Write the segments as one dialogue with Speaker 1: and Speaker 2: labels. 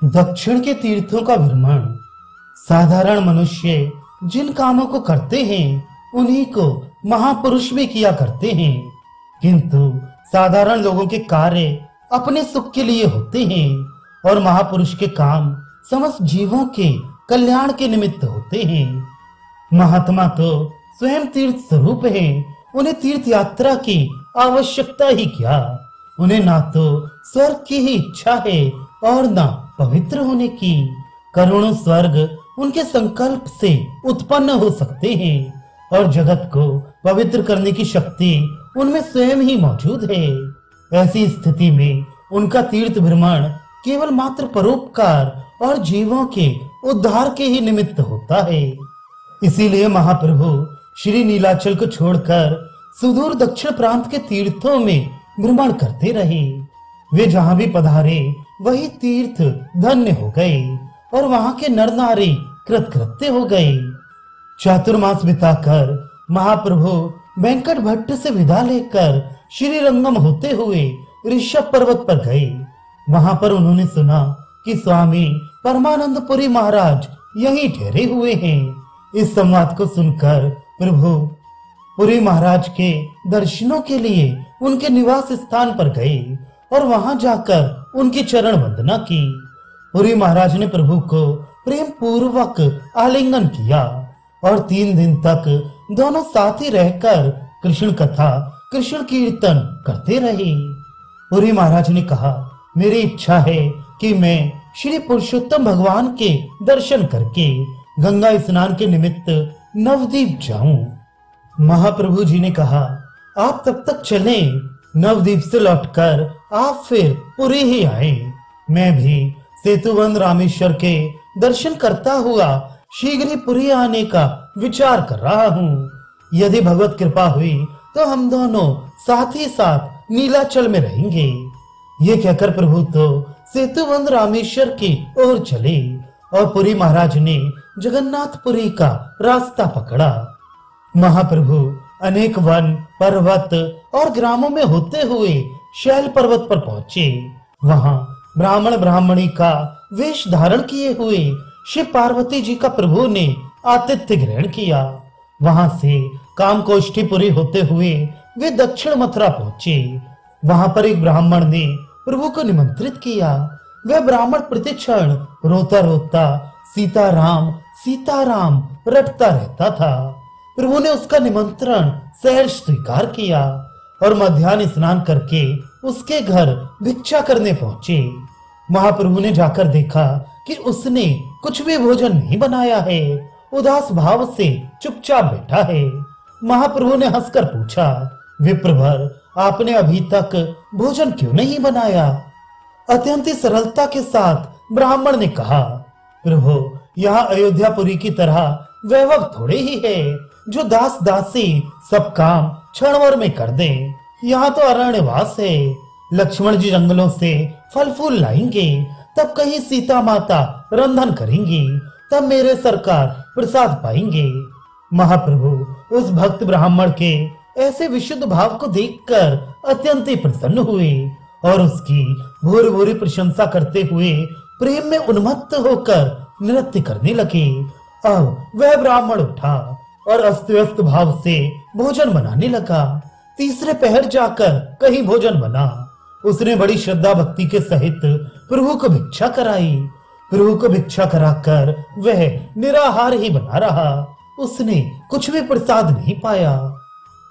Speaker 1: दक्षिण के तीर्थों का भ्रमण। साधारण मनुष्य जिन कामों को करते हैं उन्हीं को महापुरुष भी किया करते हैं, किंतु साधारण लोगों के कार्य अपने सुख के लिए होते हैं और महापुरुष के काम समस्त जीवों के कल्याण के निमित्त होते हैं। महात्मा तो स्वयं तीर्थ स्वरूप हैं, उन्हें तीर्थ यात्रा की आवश्यकता ही क्या। उन्हें ना तो स्वर्ग की ही इच्छा है और ना पवित्र होने की। करोड़ों स्वर्ग उनके संकल्प से उत्पन्न हो सकते हैं और जगत को पवित्र करने की शक्ति उनमें स्वयं ही मौजूद है। ऐसी स्थिति में उनका तीर्थ भ्रमण केवल मात्र परोपकार और जीवों के उद्धार के ही निमित्त होता है। इसीलिए महाप्रभु श्री नीलाचल को छोड़कर सुदूर दक्षिण प्रांत के तीर्थों में भ्रमण करते रहे। वे जहां भी पधारे वही तीर्थ धन्य हो गए और वहां के नर नारी कृतकृत्य हो गए। चातुर्मास बिताकर महाप्रभु वेंकट भट्ट से विदा लेकर श्री रंगम होते हुए ऋषभ पर्वत पर गए। वहां पर उन्होंने सुना कि स्वामी परमानंदपुरी महाराज यहीं ठहरे हुए हैं। इस संवाद को सुनकर प्रभु पुरी महाराज के दर्शनों के लिए उनके निवास स्थान पर गए और वहां जाकर उनकी चरण वंदना की। पुरी महाराज ने प्रभु को प्रेम पूर्वक आलिंगन किया और 3 दिन तक दोनों साथ ही रहकर कृष्ण कथा कृष्ण कीर्तन करते रहे। पुरी महाराज ने कहा, मेरी इच्छा है कि मैं श्री पुरुषोत्तम भगवान के दर्शन करके गंगा स्नान के निमित्त नवदीप जाऊं। महाप्रभु जी ने कहा, आप तब तक चलें, नवदीप से लौटकर आप फिर पुरी ही आए। मैं भी सेतुबंध रामेश्वर के दर्शन करता हुआ शीघ्र ही पुरी आने का विचार कर रहा हूँ। यदि भगवत कृपा हुई तो हम दोनों साथ ही साथ नीलाचल में रहेंगे। ये कहकर प्रभु तो सेतुबंध रामेश्वर की ओर चले और पुरी महाराज ने जगन्नाथपुरी का रास्ता पकड़ा। महाप्रभु अनेक वन पर्वत और ग्रामों में होते हुए शैल पर्वत पर पहुंचे। वहां ब्राह्मण ब्राह्मणी का वेश धारण किए हुए शिव पार्वती जी का प्रभु ने आतिथ्य ग्रहण किया। वहां से कामकोष्ठीपुरी होते हुए वे दक्षिण मथुरा पहुंचे। वहां पर एक ब्राह्मण ने प्रभु को निमंत्रित किया। वह ब्राह्मण प्रतिक्षण रोता रोता सीताराम सीताराम रटता रहता था। प्रभु ने उसका निमंत्रण सहर्ष स्वीकार किया और मध्याह्न स्नान करके उसके घर भिक्षा करने पहुंचे। महाप्रभु ने जाकर देखा कि उसने कुछ भी भोजन नहीं बनाया है, उदास भाव से चुपचाप बैठा है। महाप्रभु ने हंसकर पूछा, विप्रभर, आपने अभी तक भोजन क्यों नहीं बनाया? अत्यंत सरलता के साथ ब्राह्मण ने कहा, प्रभु, यहाँ अयोध्यापुरी की तरह वैभव थोड़े ही है जो दास दासी सब काम क्षणभर में कर दे। यहाँ तो अरण्यवास है। लक्ष्मण जी जंगलों से फल फूल लाएंगे, तब कहीं सीता माता रंधन करेंगी, तब मेरे सरकार प्रसाद पाएंगे। महाप्रभु उस भक्त ब्राह्मण के ऐसे विशुद्ध भाव को देखकर अत्यंत ही प्रसन्न हुए और उसकी भूरी भूरी प्रशंसा करते हुए प्रेम में उन्मत्त होकर नृत्य करने लगे। अब वह ब्राह्मण उठा और अस्त व्यस्त भाव से भोजन बनाने लगा। तीसरे पहर जाकर कहीं भोजन बना। उसने बड़ी श्रद्धा भक्ति के सहित प्रभु को भिक्षा कराई। प्रभु को भिक्षा कराकर वह निराहार ही बना रहा। उसने कुछ भी प्रसाद नहीं पाया।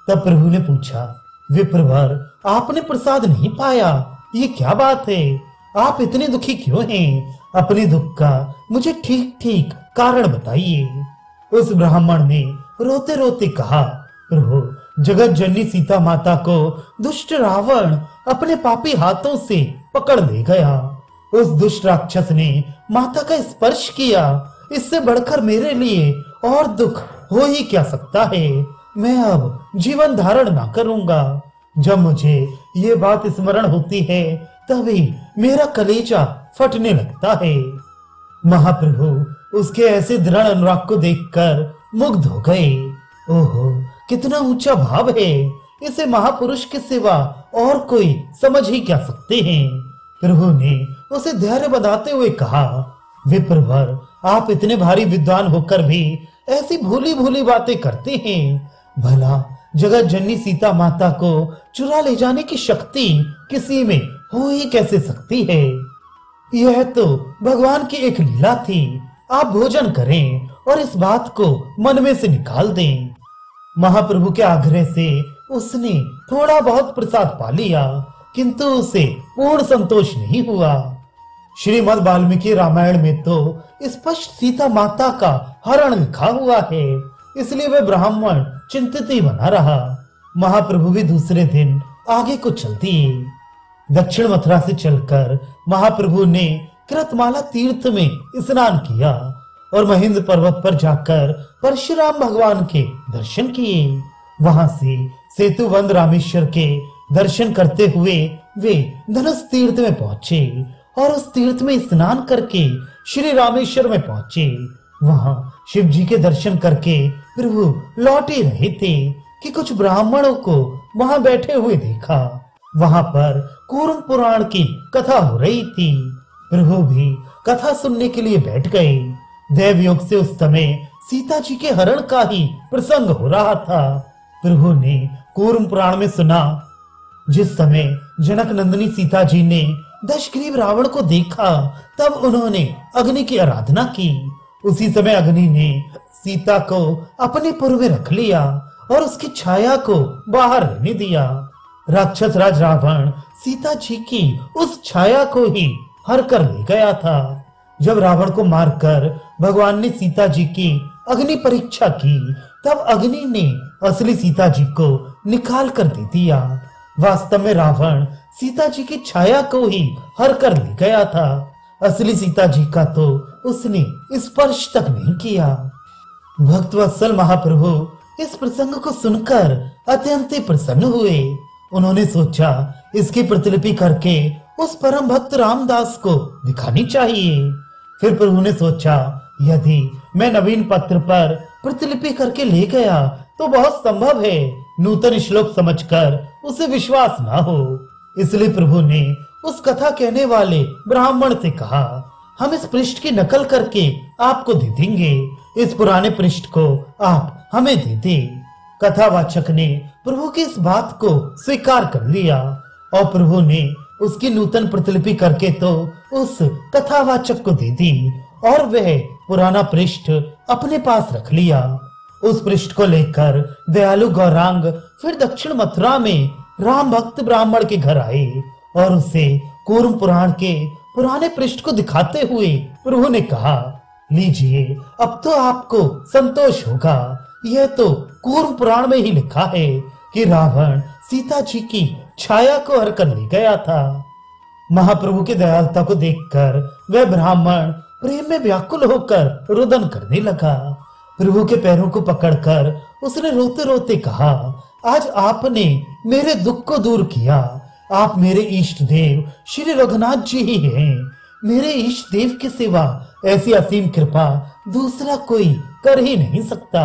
Speaker 1: तब प्रभु ने पूछा, विप्रवर, आपने प्रसाद नहीं पाया, ये क्या बात है? आप इतने दुखी क्यों हैं? अपने दुख का मुझे ठीक ठीक कारण बताइए। उस ब्राह्मण ने रोते रोते कहा, प्रभु, जगत जननी सीता माता को दुष्ट रावण अपने पापी हाथों से पकड़ ले गया। उस दुष्ट राक्षस ने माता का स्पर्श किया। इससे बढ़कर मेरे लिए और दुख हो ही क्या सकता है। मैं अब जीवन धारण ना करूंगा। जब मुझे ये बात स्मरण होती है तभी मेरा कलेजा फटने लगता है। महाप्रभु उसके ऐसे दृढ़ अनुराग को देखकर मुग्ध हो गए। ओहो, कितना ऊंचा भाव है। इसे महापुरुष के सिवा और कोई समझ ही क्या सकते हैं। प्रभु ने उसे धैर्य बंधाते हुए कहा, विप्रवर, आप इतने भारी विद्वान होकर भी ऐसी भूली भूली बातें करते हैं। भला जगत जननी सीता माता को चुरा ले जाने की शक्ति किसी में हो ही कैसे सकती है। यह तो भगवान की एक लीला थी। आप भोजन करें और इस बात को मन में से निकाल दें। महाप्रभु के आग्रह से उसने थोड़ा बहुत प्रसाद पा लिया, किंतु उसे पूर्ण संतोष नहीं हुआ। श्रीमद् वाल्मीकि रामायण में तो स्पष्ट सीता माता का हरण लिखा हुआ है, इसलिए वह ब्राह्मण चिंतित ही बना रहा। महाप्रभु भी दूसरे दिन आगे को चल दिए। दक्षिण मथुरा से चलकर महाप्रभु ने कृतमाला तीर्थ में स्नान किया और महेंद्र पर्वत पर जाकर परशुराम भगवान के दर्शन किए। वहां से सेतुबंध रामेश्वर के दर्शन करते हुए वे धनुष तीर्थ में पहुंचे और उस तीर्थ में स्नान करके श्री रामेश्वर में पहुंचे। वहां शिव जी के दर्शन करके प्रभु लौट ही रहे थे कि कुछ ब्राह्मणों को वहां बैठे हुए देखा। वहां पर कूर्म पुराण की कथा हो रही थी। प्रभु भी कथा सुनने के लिए बैठ गए। देव योग से उस समय सीता जी के हरण का ही प्रसंग हो रहा था। प्रभु ने कूर्म पुराण में सुना, जिस समय जनक नंदिनी सीता जी ने दशग्रीव रावण को देखा तब उन्होंने अग्नि की आराधना की। उसी समय अग्नि ने सीता को अपने पुर में रख लिया और उसकी छाया को बाहर रहने दिया। राक्षस राज रावण सीता जी की उस छाया को ही हर कर ले गया था। जब रावण को मारकर भगवान ने सीता जी की अग्नि परीक्षा की तब अग्नि ने असली सीता जी को निकाल कर दे दिया। वास्तव में रावण सीता जी की छाया को ही हर कर ले गया था। असली सीता जी का तो उसने स्पर्श तक नहीं किया। भक्तवत्सल महाप्रभु इस प्रसंग को सुनकर अत्यंत प्रसन्न हुए। उन्होंने सोचा इसकी प्रतिलिपि करके उस परम भक्त रामदास को दिखानी चाहिए। फिर प्रभु ने सोचा, यदि मैं नवीन पत्र पर प्रतिलिपि करके ले गया तो बहुत संभव है नूतन श्लोक समझकर उसे विश्वास ना हो। इसलिए प्रभु ने उस कथा कहने वाले ब्राह्मण से कहा, हम इस पृष्ठ की नकल करके आपको दे देंगे। इस पुराने पृष्ठ को आप हमें दे दें। कथावाचक ने प्रभु की इस बात को स्वीकार कर लिया और प्रभु ने उसकी नूतन प्रतिलिपि करके तो उस कथावाचक को दे दी और वह पुराना पृष्ठ अपने पास रख लिया। उस पृष्ठ को लेकर दयालु गौरांग फिर दक्षिण मथुरा में राम भक्त ब्राह्मण के घर आए और उसे कूर्म पुराण के पुराने पृष्ठ को दिखाते हुए प्रभु ने कहा, लीजिए, अब तो आपको संतोष होगा। यह तो कूर्म पुराण में ही लिखा है कि रावण सीता जी की छाया को हर कर ले गया था। महाप्रभु की दयालुता को देखकर वह ब्राह्मण प्रेम में व्याकुल होकर रुदन करने लगा। प्रभु के पैरों को पकड़कर उसने रोते रोते कहा, आज आपने मेरे दुख को दूर किया। आप मेरे इष्ट देव श्री रघुनाथ जी ही हैं। मेरे इष्ट देव के सिवा ऐसी असीम कृपा दूसरा कोई कर ही नहीं सकता।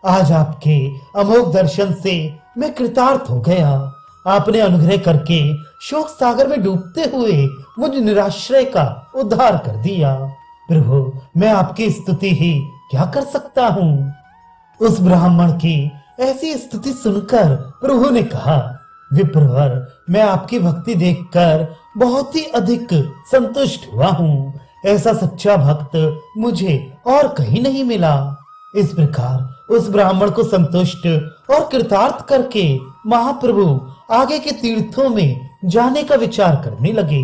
Speaker 1: आज आपके अमोघ दर्शन से मैं कृतार्थ हो गया। आपने अनुग्रह करके शोक सागर में डूबते हुए मुझ निराश्रय का उद्धार कर दिया। प्रभु, मैं आपकी स्तुति ही क्या कर सकता हूँ। उस ब्राह्मण की ऐसी स्तुति सुनकर प्रभु ने कहा, विप्रवर, मैं आपकी भक्ति देखकर बहुत ही अधिक संतुष्ट हुआ हूँ। ऐसा सच्चा भक्त मुझे और कहीं नहीं मिला। इस प्रकार उस ब्राह्मण को संतुष्ट और कृतार्थ करके महाप्रभु आगे के तीर्थों में जाने का विचार करने लगे।